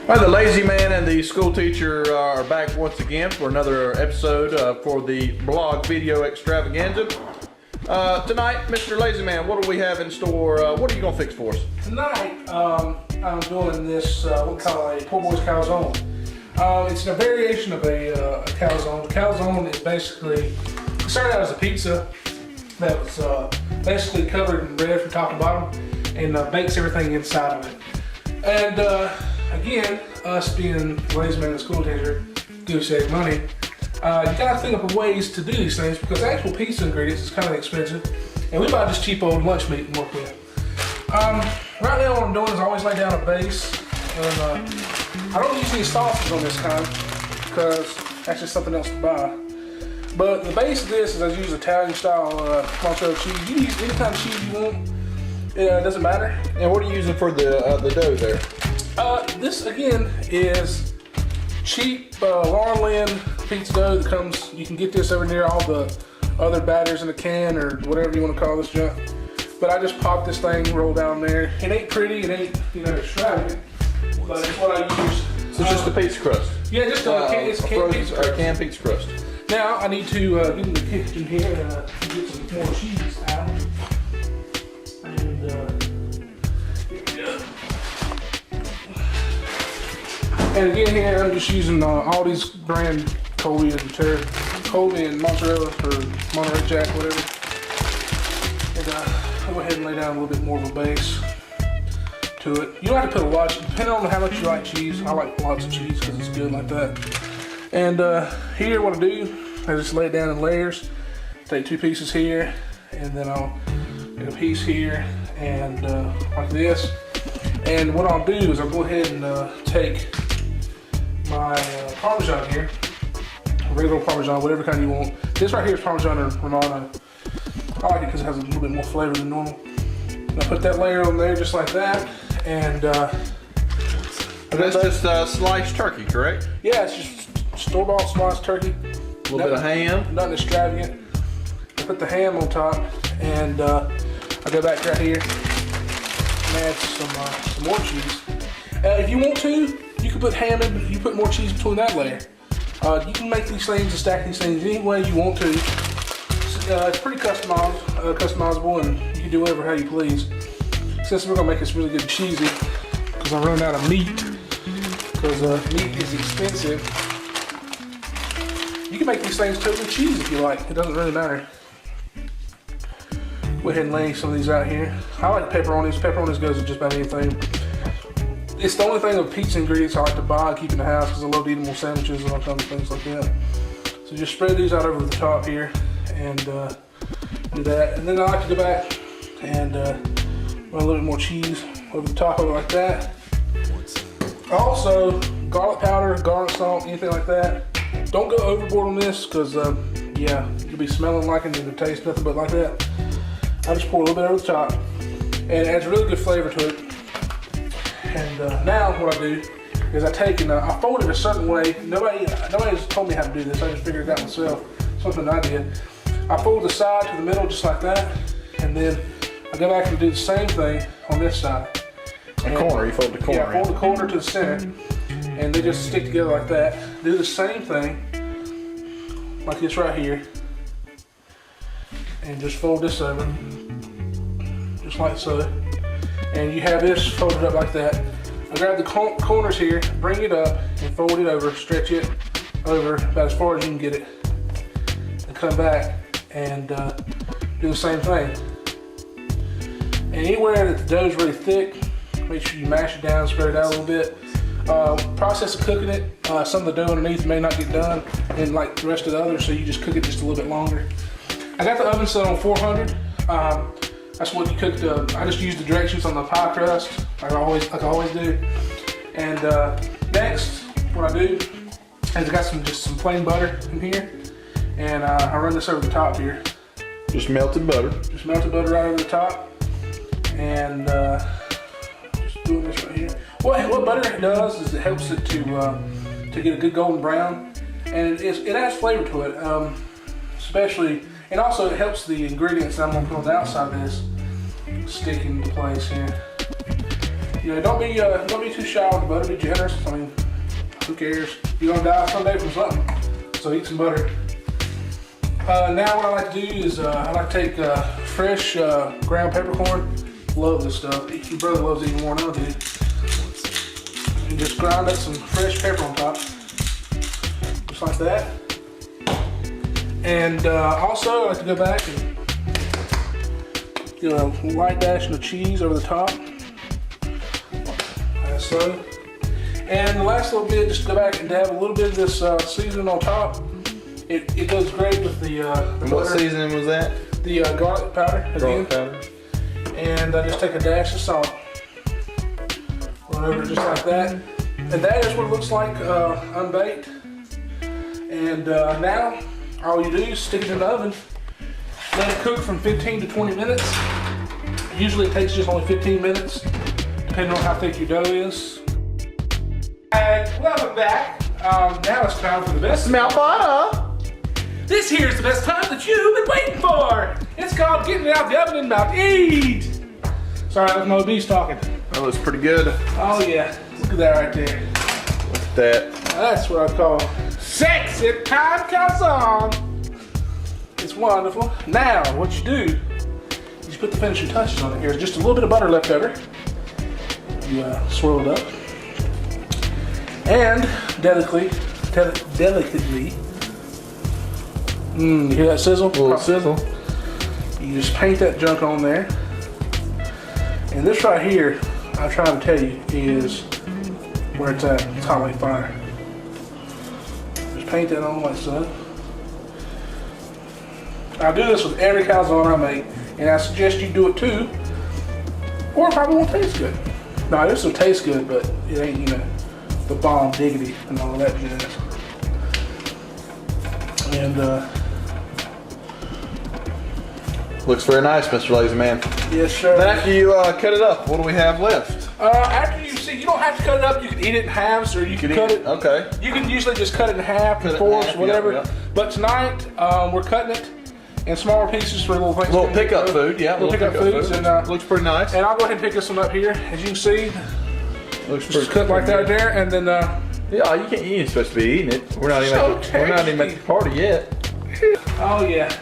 Well, the lazy man and the school teacher are back once again for another episode for the blog video extravaganza. Tonight, Mr. Lazy Man, what do we have in store? What are you going to fix for us? Tonight, I'm doing this, what we call a Poorboy Calazones. It's a variation of a calzone. The calzone is basically, it started out as a pizza that was basically covered in bread from top to bottom and bakes everything inside of it. And again, us being lazy man and school teacher, goose egg money, you gotta think up of ways to do these things because actual pizza ingredients is kind of expensive, and we buy just cheap old lunch meat and work with. Right now what I'm doing is I always lay down a base, and I don't use any sauces on this kind because that's just something else to buy. But the base of this is I use Italian style mozzarella cheese. You can use any kind of cheese you want. It doesn't matter. And what are you using for the dough there? This again is cheap Lauren Lynn pizza dough that comes. You can get this over near all the other batters in a can or whatever you want to call this junk. But I just pop this thing, roll down there. It ain't pretty, it ain't extravagant, but it's what I use. So it's just a pizza crust? Yeah, just it's canned pizza crust. Canned pizza crust. Now I need to get in the kitchen here and get some more cheese out. And here we go. And again here I'm just using Aldi's brand Colby and mozzarella or Monterey Jack, whatever. And I'll go ahead and lay down a little bit more of a base to it. You don't have to put a lot, depending on how much you like cheese. I like lots of cheese because it's good like that. And here what I do, I just lay it down in layers. Take two pieces here, and then I'll get a piece here, and like this. And what I'll do is I'll go ahead and take my Parmesan here, regular Parmesan, whatever kind you want. This right here is Parmesan or Romano. I like it because it has a little bit more flavor than normal. And I put that layer on there just like that, and that's just sliced turkey, correct? Yeah, it's just store-bought sliced turkey. A little bit of ham. Nothing extravagant. I put the ham on top, and I go back right here and add some more cheese. If you want to, you can put ham in, you put more cheese between that layer. You can make these things and stack these things any way you want to. It's pretty customizable, and you can do whatever how you please. Since we're gonna make this really good and cheesy, because I'm running out of meat, because meat is expensive. You can make these things totally cheesy if you like. It doesn't really matter. Go ahead and lay some of these out here. I like pepperonis. Pepperonis goes with just about anything. It's the only thing of pizza ingredients I like to buy and keep in the house because I love to eat more sandwiches and all kinds of things like that. So just spread these out over the top here and do that. And then I like to go back and run a little bit more cheese over the top of it like that. Also, garlic powder, garlic salt, anything like that. Don't go overboard on this because, yeah, you'll be smelling like it and it'll taste nothing but like that. I just pour a little bit over the top and it adds really good flavor to it. And now what I do is I take and I fold it a certain way. Nobody has told me how to do this. I just figured it out myself. Something I did. I fold the side to the middle just like that, and then I go back and do the same thing on this side. The corner, you fold the corner. Yeah, fold the corner to the center, and they just stick together like that. Do the same thing, like this right here, and just fold this over, just like so. And you have this folded up like that. I grab the corners here, bring it up, and fold it over, stretch it over about as far as you can get it, and come back and do the same thing. And anywhere that the dough is really thick, make sure you mash it down, spread it out a little bit. Process of cooking it, some of the dough underneath may not get done, and like the rest of the others, so you just cook it just a little bit longer. I got the oven set on 400. That's what you cook I just use the directions on the pie crust, like I always do. And next, what I do is I got just some plain butter in here, and I run this over the top here. Just melted butter. Just melted butter right over the top, and just doing this right here. What butter does is it helps it to get a good golden brown, and it adds flavor to it, especially. And also it helps the ingredients that I'm going to put on the outside of this stick into place here. You know, don't be too shy with the butter. Be generous. I mean, who cares? You're gonna die someday from something. So eat some butter. Now what I like to do is I like to take fresh ground peppercorn. Love this stuff. Your brother loves it even more than I do. And just grind up some fresh pepper on top, just like that. And also I like to go back and get a light dash of cheese over the top, like so. And the last little bit, just go back and dab a little bit of this seasoning on top. It goes great with the and what butter. seasoning was that? The garlic powder again. Garlic powder. And I just take a dash of salt. Run over just like that. And that is what it looks like unbaked. And now all you do is stick it in the oven. Let it cook from 15 to 20 minutes. Usually it takes just only 15 minutes, depending on how thick your dough is. And welcome back. Now it's time for the best. Smell butter. This here's the best time that you've been waiting for. It's called getting it out the oven and about to eat. Sorry, that was my beast talking. That looks pretty good. Oh yeah, look at that right there. Look at that. That's what I call sexy time calzone. It's wonderful. Now, what you do is you put the finishing touches on it. Here's just a little bit of butter left over. You swirl it up. And delicately, you hear that sizzle? A little sizzle. You just paint that junk on there. And this right here, I'm trying to tell you, is where it's at. It's hot like fire. Just paint that on like so. I do this with every calzone I make, and I suggest you do it too, or it probably won't taste good. Now this will taste good, but it ain't, you know, the bomb diggity and all that jazz. And Looks very nice, Mr. Lazy Man. yes, sir. Then after you cut it up, what do we have left? After you see, you don't have to cut it up. You can eat it in halves, or you can cut it. Okay. You can usually just cut it in half, Cut it in fourths, half, whatever. yeah. But tonight, we're cutting it in smaller pieces for little things. Little pickup food, yeah. Little pickup foods, food. and Looks pretty nice. I'll go ahead and pick this one up here. As you can see, Looks just cut like that there, and then yeah, you ain't supposed to be eating it. We're not even So at the party yet. oh yeah.